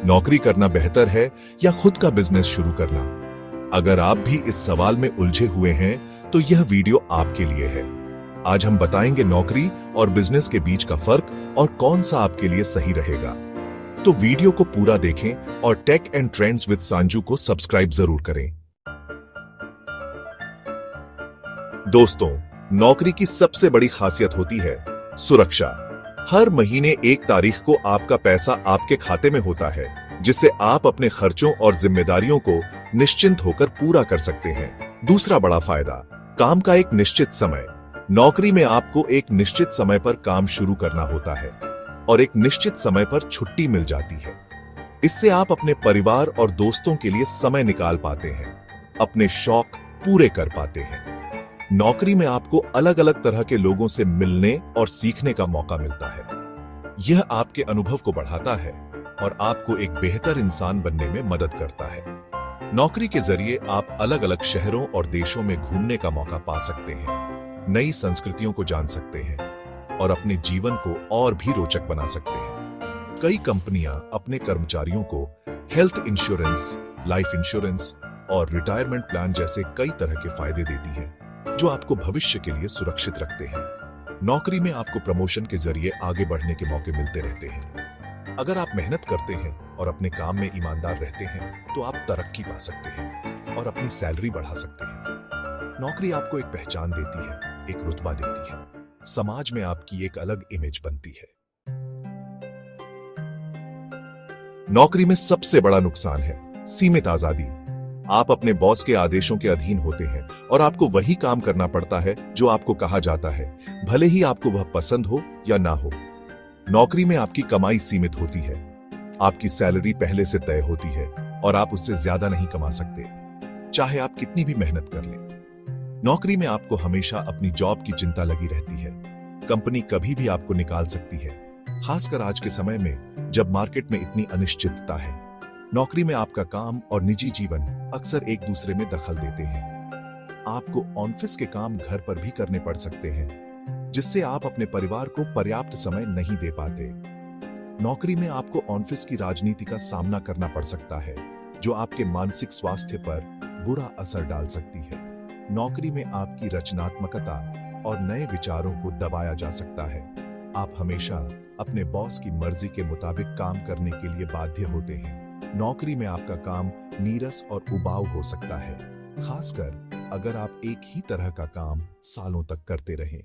नौकरी करना बेहतर है या खुद का बिजनेस शुरू करना? अगर आप भी इस सवाल में उलझे हुए हैं तो यह वीडियो आपके लिए है। आज हम बताएंगे नौकरी और बिजनेस के बीच का फर्क और कौन सा आपके लिए सही रहेगा। तो वीडियो को पूरा देखें और take and trends with Sanju को सब्सक्राइब जरूर करें। दोस्तों, नौकरी की सबसे बड़ी खासियत होती है सुरक्षा। हर महीने 1 तारीख को आपका पैसा आपके खाते में होता है, जिससे आप अपने खर्चों और जिम्मेदारियों को निश्चिंत होकर पूरा कर सकते हैं। दूसरा बड़ा फायदा, काम का एक निश्चित समय। नौकरी में आपको एक निश्चित समय पर काम शुरू करना होता है और एक निश्चित समय पर छुट्टी मिल जाती है। इससे आप अपने परिवार और दोस्तों के लिए समय निकाल पाते हैं, अपने शौक पूरे कर पाते हैं। नौकरी में आपको अलग अलग तरह के लोगों से मिलने और सीखने का मौका मिलता है। यह आपके अनुभव को बढ़ाता है और आपको एक बेहतर इंसान बनने में मदद करता है। नौकरी के जरिए आप अलग अलग शहरों और देशों में घूमने का मौका पा सकते हैं, नई संस्कृतियों को जान सकते हैं और अपने जीवन को और भी रोचक बना सकते हैं। कई कंपनियां अपने कर्मचारियों को हेल्थ इंश्योरेंस, लाइफ इंश्योरेंस और रिटायरमेंट प्लान जैसे कई तरह के फायदे देती हैं, जो आपको भविष्य के लिए सुरक्षित रखते हैं। नौकरी में आपको प्रमोशन के जरिए आगे बढ़ने के मौके मिलते रहते हैं। अगर आप मेहनत करते हैं और अपने काम में ईमानदार रहते हैं तो आप तरक्की पा सकते हैं और अपनी सैलरी बढ़ा सकते हैं। नौकरी आपको एक पहचान देती है, एक रुतबा देती है, समाज में आपकी एक अलग इमेज बनती है। नौकरी में सबसे बड़ा नुकसान है सीमित आजादी। आप अपने बॉस के आदेशों के अधीन होते हैं और आपको वही काम करना पड़ता है जो आपको कहा जाता है, भले ही आपको वह पसंद हो या ना हो। नौकरी में आपकी कमाई सीमित होती है, आपकी सैलरी पहले से तय होती है और आप उससे ज्यादा नहीं कमा सकते, चाहे आप कितनी भी मेहनत कर लें। नौकरी में आपको हमेशा अपनी जॉब की चिंता लगी रहती है। कंपनी कभी भी आपको निकाल सकती है, खासकर आज के समय में जब मार्केट में इतनी अनिश्चितता है। नौकरी में आपका काम और निजी जीवन अक्सर एक दूसरे में दखल देते हैं। आपको ऑफिस के काम घर पर भी करने पड़ सकते हैं, जिससे आप अपने परिवार को पर्याप्त समय नहीं दे पाते। नौकरी में आपको ऑफिस की राजनीति का सामना करना पड़ सकता है, जो आपके मानसिक स्वास्थ्य पर बुरा असर डाल सकती है। नौकरी में आपकी रचनात्मकता और नए विचारों को दबाया जा सकता है। आप हमेशा अपने बॉस की मर्जी के मुताबिक काम करने के लिए बाध्य होते हैं। नौकरी में आपका काम नीरस और उबाऊ हो सकता है, खासकर अगर आप एक ही तरह का काम सालों तक करते रहें।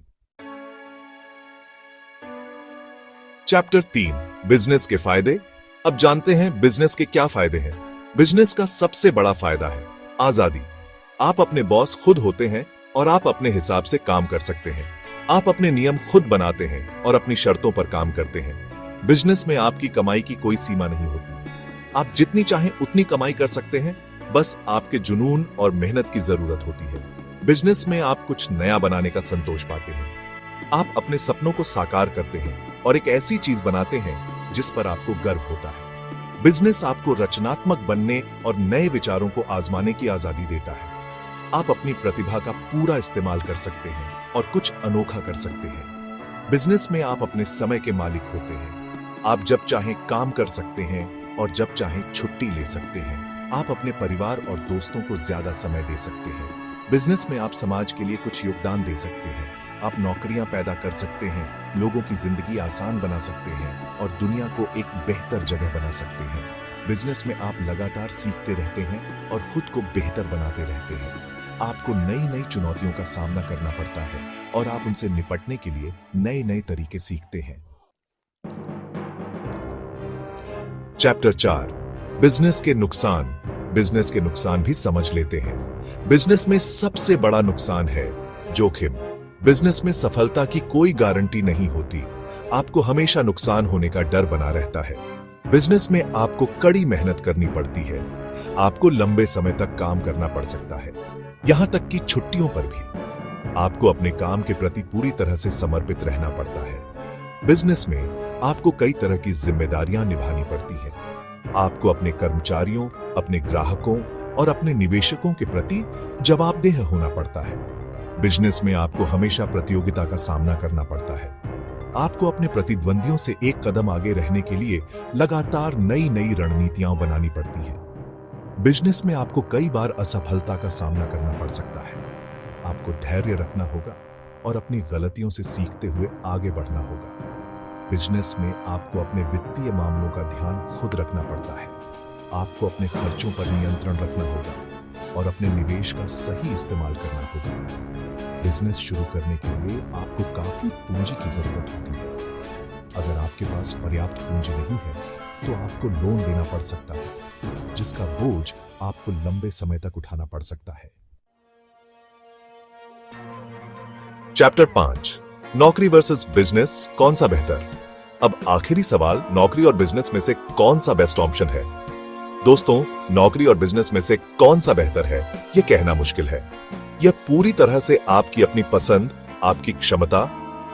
चैप्टर 3, बिजनेस के फायदे। अब जानते हैं बिजनेस के क्या फायदे हैं। बिजनेस का सबसे बड़ा फायदा है आजादी। आप अपने बॉस खुद होते हैं और आप अपने हिसाब से काम कर सकते हैं। आप अपने नियम खुद बनाते हैं और अपनी शर्तों पर काम करते हैं। बिजनेस में आपकी कमाई की कोई सीमा नहीं होती। आप जितनी चाहें उतनी कमाई कर सकते हैं, बस आपके जुनून और मेहनत की जरूरत होती है। बिजनेस में आप कुछ नया बनाने का संतोष पाते हैं। आप अपने सपनों को साकार करते हैं और एक ऐसी चीज बनाते हैं जिस पर आपको गर्व होता है। बिजनेस आपको रचनात्मक बनने और नए विचारों को आजमाने की आजादी देता है। आप अपनी प्रतिभा का पूरा इस्तेमाल कर सकते हैं और कुछ अनोखा कर सकते हैं। बिजनेस में आप अपने समय के मालिक होते हैं। आप जब चाहें काम कर सकते हैं और जब चाहें छुट्टी ले सकते हैं। आप अपने परिवार और दोस्तों को ज्यादा समय दे सकते हैं। बिजनेस में आप समाज के लिए कुछ योगदान दे सकते हैं। आप नौकरियां पैदा कर सकते हैं, लोगों की जिंदगी आसान बना सकते हैं और दुनिया को एक बेहतर जगह बना सकते हैं। बिजनेस में आप लगातार सीखते रहते हैं और खुद को बेहतर बनाते रहते हैं। आपको नई नई चुनौतियों का सामना करना पड़ता है और आप उनसे निपटने के लिए नए नए तरीके सीखते हैं। चैप्टर 4, बिजनेस के नुकसान। बिजनेस के नुकसान भी समझ लेते हैं। बिजनेस में सबसे बड़ा नुकसान है जोखिम। बिजनेस में सफलता की कोई गारंटी नहीं होती। आपको हमेशा नुकसान होने का डर बना रहता है। बिजनेस में आपको कड़ी मेहनत करनी पड़ती है। आपको लंबे समय तक काम करना पड़ सकता है, यहां तक कि छुट्टियों पर भी। आपको अपने काम के प्रति पूरी तरह से समर्पित रहना पड़ता है। बिजनेस में आपको कई तरह की जिम्मेदारियां निभानी पड़ती हैं। आपको अपने कर्मचारियों, अपने ग्राहकों और अपने निवेशकों के प्रति जवाबदेह होना पड़ता है। बिजनेस में आपको हमेशा प्रतियोगिता का सामना करना पड़ता है। आपको अपने प्रतिद्वंदियों से एक कदम आगे रहने के लिए लगातार नई नई रणनीतियां बनानी पड़ती है। बिजनेस में आपको कई बार असफलता का सामना करना पड़ सकता है। आपको धैर्य रखना होगा और अपनी गलतियों से सीखते हुए आगे बढ़ना होगा। बिजनेस में आपको अपने वित्तीय मामलों का ध्यान खुद रखना पड़ता है। आपको अपने खर्चों पर नियंत्रण रखना होगा और अपने निवेश का सही इस्तेमाल करना होगा। बिजनेस शुरू करने के लिए आपको काफी पूंजी की जरूरत होती है। अगर आपके पास पर्याप्त पूंजी नहीं है तो आपको लोन लेना पड़ सकता है, जिसका बोझ आपको लंबे समय तक उठाना पड़ सकता है। चैप्टर 5, नौकरी वर्सेस बिजनेस, कौन सा बेहतर? अब आखिरी सवाल, नौकरी और बिजनेस में से कौन सा बेस्ट ऑप्शन है? दोस्तों, नौकरी और बिजनेस में से कौन सा बेहतर है, यह कहना मुश्किल है। यह पूरी तरह से आपकी अपनी पसंद, आपकी क्षमता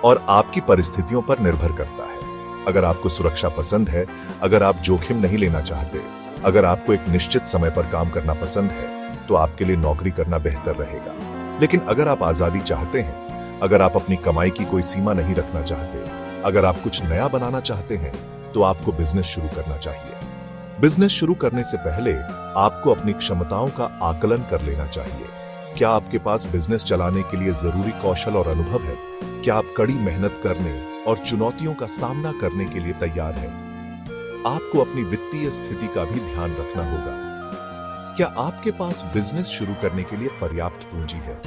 और आपकी परिस्थितियों पर निर्भर करता है। अगर आपको सुरक्षा पसंद है, अगर आप जोखिम नहीं लेना चाहते, अगर आपको एक निश्चित समय पर काम करना पसंद है, तो आपके लिए नौकरी करना बेहतर रहेगा। लेकिन अगर आप आजादी चाहते हैं, अगर आप अपनी कमाई की कोई सीमा नहीं रखना चाहते, अगर आप कुछ नया बनाना चाहते हैं, तो आपको बिजनेस शुरू करना चाहिए। बिजनेस शुरू करने से पहले आपको अपनी क्षमताओं का आकलन कर लेना चाहिए। क्या आपके पास बिजनेस चलाने के लिए जरूरी कौशल और अनुभव है? क्या आप कड़ी मेहनत करने और चुनौतियों का सामना करने के लिए तैयार हैं? आपको अपनी वित्तीय स्थिति का भी ध्यान रखना होगा। क्या आपके पास बिजनेस शुरू करने के लिए पर्याप्त पूंजी है?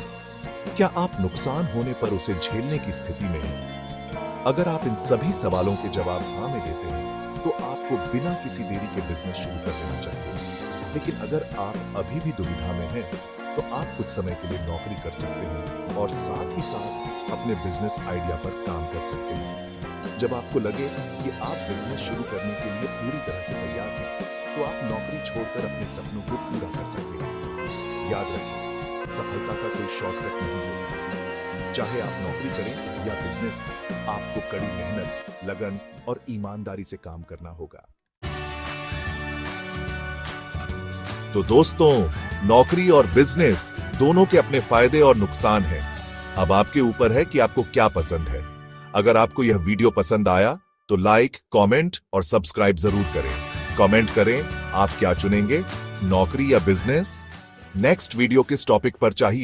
क्या आप नुकसान होने पर उसे झेलने की स्थिति में हैं? अगर आप इन सभी सवालों के जवाब हाँ में देते हैं, तो आपको बिना किसी देरी के बिजनेस शुरू कर देना चाहिए। लेकिन अगर आप अभी भी दुविधा में हैं, तो आप कुछ समय के लिए नौकरी कर सकते हैं और साथ ही साथ अपने बिजनेस आइडिया पर काम कर सकते हैं। जब आपको लगे कि आप बिजनेस शुरू करने के लिए पूरी तरह से तैयार हैं, तो आप नौकरी छोड़कर अपने सपनों को पूरा कर सकते हैं। याद रखें, सफलता का कोई शॉर्टकट नहीं है। चाहे आप नौकरी करें या बिजनेस, आपको कड़ी मेहनत, लगन और ईमानदारी से काम करना होगा। तो दोस्तों, नौकरी और बिजनेस दोनों के अपने फायदे और नुकसान हैं। अब आपके ऊपर है कि आपको क्या पसंद है। अगर आपको यह वीडियो पसंद आया तो लाइक, कमेंट और सब्सक्राइब जरूर करें। कमेंट करें आप क्या चुनेंगे, नौकरी या बिजनेस। नेक्स्ट वीडियो किस टॉपिक पर चाहिए